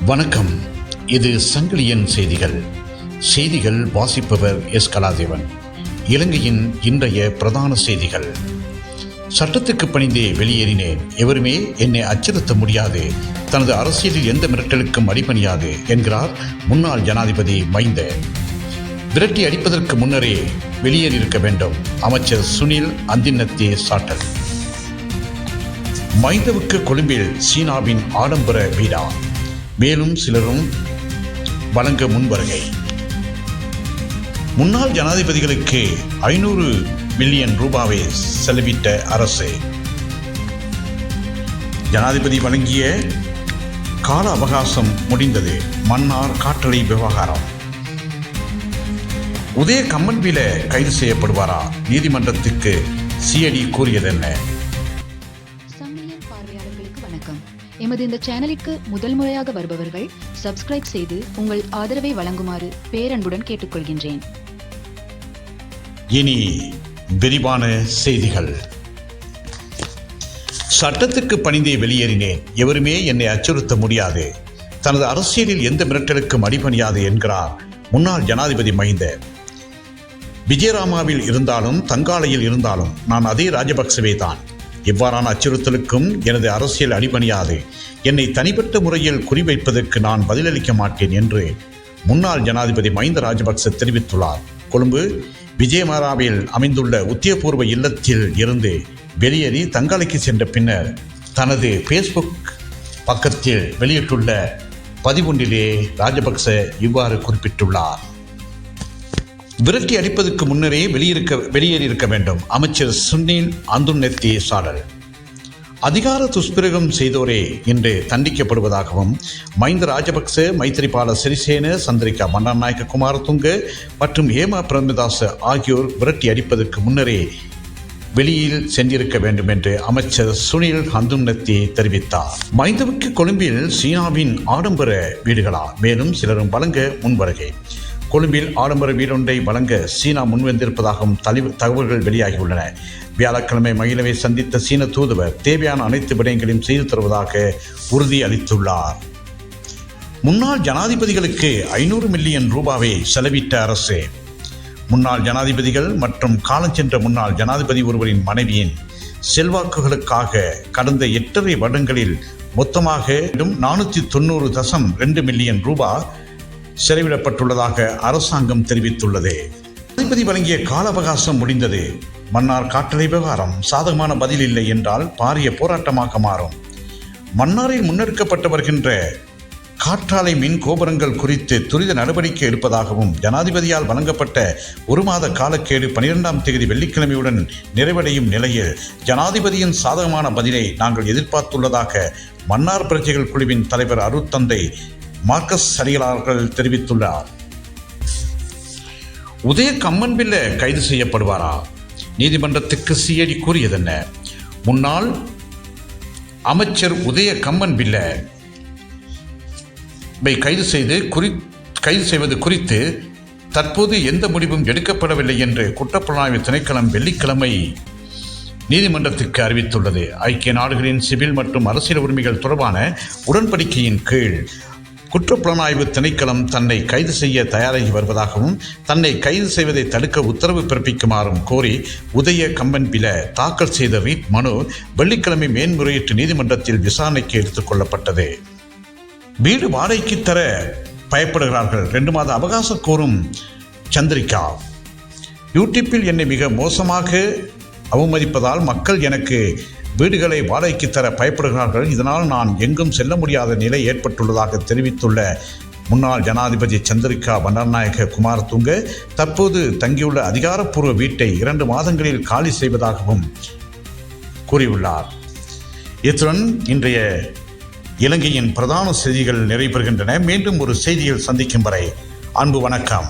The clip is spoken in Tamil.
வணக்கம். இது சங்கிலியன் செய்திகள் வாசிப்பவர் எஸ். கலாதேவன். இலங்கையின் இன்றைய பிரதான செய்திகள். சட்டத்துக்கு பணிந்தே வெளியேறினேன், எவருமே என்னை அச்சுறுத்த முடியாது, தனது அரசியலில் எந்த மிரட்டலுக்கும் அடிபணியாது என்கிறார் முன்னாள் ஜனாதிபதி மைந்த. விரட்டி அடிப்பதற்கு முன்னரே வெளியேறியிருக்க வேண்டும், அமைச்சர் சுனில் அந்தின்னத்தே சாட்டல். மைந்தவுக்கு கொழும்பில் சீனாவின் ஆடம்பர வீடா, மேலும் சிலரும் வழங்க முன்வருகை. முன்னாள் ஜனாதிபதிகளுக்கு 500 மில்லியன் ரூபாவை செலவிட்ட அரசு. ஜனாதிபதி வழங்கிய கால அவகாசம் முடிந்தது. மன்னார் காற்றலை விவகாரம். உதய கம்மன்பில கைது செய்யப்படுவாரா? நீதிமன்றத்துக்கு சிஐடி கூறியதென்ன? வணக்கம். எமது இந்த சேனலுக்கு முதல் முறையாக வருபவர்கள் சப்ஸ்கிரைப் செய்து உங்கள் ஆதரவை வழங்குமாறு பேரன்புடன் கேட்டுக்கொள்கின்றேன். இனி விரிவான செய்திகள். சட்டத்துக்கு பணிந்தே வெளியேறினேன், எவருமே என்னை அச்சுறுத்த முடியாது, தனது அரசியலில் எந்த மிரட்டலுக்கும் அடிபணியாது என்கிறார் முன்னாள் ஜனாதிபதி மைந்த. விஜயராமாவில் இருந்தாலும் தங்காலையில் இருந்தாலும் நான் அதே ராஜபக்சவே தான். இவ்வாறான அச்சுறுத்தலுக்கும் எனது அரசியல் அடிபணியாது, என்னை தனிப்பட்ட முறையில் குறிவைப்பதற்கு நான் பதிலளிக்க மாட்டேன் என்று முன்னாள் ஜனாதிபதி மஹிந்த ராஜபக்ச தெரிவித்துள்ளார். கொழும்பு விஜயமாராவில் அமைந்துள்ள உத்தியபூர்வ இல்லத்தில் இருந்து வெளியேறி தங்காலைக்கு சென்ற பின்னர் தனது ஃபேஸ்புக் பக்கத்தில் வெளியிட்டுள்ள பதிவொன்றிலே ராஜபக்ச இவ்வாறு குறிப்பிட்டுள்ளார். விரட்டி அடிப்பதற்கு முன்னரே வெளியேறியிருக்க வேண்டும், அமைச்சர் சுனில் அந்துன்னத்தே சாடல். அதிகார துஷ்பிரயோகம் செய்தோரே இன்று தண்டிக்கப்படுவதாகவும் மஹிந்த ராஜபக்ச, மைத்திரிபால சிறிசேன, சந்திரிகா பண்டாரநாயக்க குமாரதுங்க மற்றும் ஹேமா பிரேமதாச ஆகியோர் விரட்டி அடிப்பதற்கு முன்னரே வெளியில் சென்றிருக்க வேண்டும் என்று அமைச்சர் சுனில் அந்துன்னத்தே தெரிவித்தார். மைந்தவுக்கு கொழும்பில் சீனாவின் ஆடம்பர வீடுகளா, மேலும் சிலரும் வழங்க முன்வருகை. கொழும்பில் ஆடம்பர வீடொன்றை வழங்க சீனா முன்வந்திருப்பதாகவும் தகவல்கள் வெளியாகியுள்ளன. வியாழக்கிழமை மகிழவை சந்தித்த சீன தூதுவர் தேவையான அனைத்து விடயங்களையும் செய்து தருவதாக உறுதி அளித்துள்ளார். முன்னாள் ஜனாதிபதிகளுக்கு 500 மில்லியன் ரூபாவை செலவிட்ட அரசு. முன்னாள் ஜனாதிபதிகள் மற்றும் காலஞ்சென்ற முன்னாள் ஜனாதிபதி ஒருவரின் மனைவியின் செல்வாக்குகளுக்காக கடந்த 8.5 வருடங்களில் மொத்தமாக 490.2 மில்லியன் ரூபாய் செலவிடப்பட்டுள்ளதாக அரசாங்கம் தெரிவித்துள்ளது. ஜனாதிபதி வழங்கிய கால அவகாசம் முடிந்தது. மன்னார் காற்றலை விவகாரம் சாதகமான பதில் இல்லை என்றால் பாரிய போராட்டமாக மாறும். மன்னாரில் முன்னெடுக்கப்பட்டு வருகின்ற காற்றாலை மின் கோபுரங்கள் குறித்து துரித நடவடிக்கை எடுப்பதாகவும் ஜனாதிபதியால் வழங்கப்பட்ட 1 மாத காலக்கெடு 12ஆம் தேதி வெள்ளிக்கிழமையுடன் நிறைவடையும் நிலையில் ஜனாதிபதியின் சாதகமான பதிலை நாங்கள் எதிர்பார்த்துள்ளதாக மன்னார் பிரஜைகள் குழுவின் தலைவர் அருட்தந்தை மார்க்கஸ் அடிகளார்கள் தெரிவித்துள்ளார். உதய கம்மன்பில கைது செய்யப்படுவாரா? நீதிமன்றத்துக்கு சிஐடி கூறியதென்ன? முன்னாள் அமைச்சர் உதய கம்மன்பில கைது செய்வது குறித்து தற்போது எந்த முடிவும் எடுக்கப்படவில்லை என்று குற்றப்புலனாய்வு திணைக்களம் வெள்ளிக்கிழமை நீதிமன்றத்திற்கு அறிவித்துள்ளது. ஐக்கிய நாடுகளின் சிவில் மற்றும் அரசியல் உரிமைகள் தொடர்பான உடன்படிக்கையின் கீழ் குற்றப்புலனாய்வு திணைக்களம் தன்னை கைது செய்ய தயாராகி வருவதாகவும் தன்னை கைது செய்வதை தடுக்க உத்தரவு பிறப்பிக்குமாறும் கோரி உதய கம்மன்பில தாக்கல் செய்த ரீட் மனு வெள்ளிக்கிழமை மேன்முறையீட்டு நீதிமன்றத்தில் விசாரணைக்கு எடுத்துக் கொள்ளப்பட்டது. வீடு வாடகைக்கு தர பயப்படுகிறார்கள், 2 மாத அவகாசம் கோரும் சந்திரிகா. யூடியூப்பில் என்னை மிக மோசமாக அவமதிப்பதால் மக்கள் எனக்கு வீடுகளை வாடகைக்கு தர பயப்படுகிறார்கள், இதனால் நான் எங்கும் செல்ல முடியாத நிலை ஏற்பட்டுள்ளதாக தெரிவித்துள்ள முன்னாள் ஜனாதிபதி சந்திரிகா பண்டாரநாயக்க குமாரதுங்க தற்போது தங்கியுள்ள அதிகாரப்பூர்வ வீட்டை 2 மாதங்களில் காலி செய்வதாகவும் கூறியுள்ளார். இத்துடன் இன்றைய இலங்கையின் பிரதான செய்திகள் நிறைவு பெறுகின்றன. மீண்டும் ஒரு செய்தியில் சந்திக்கும் வரை அன்பு வணக்கம்.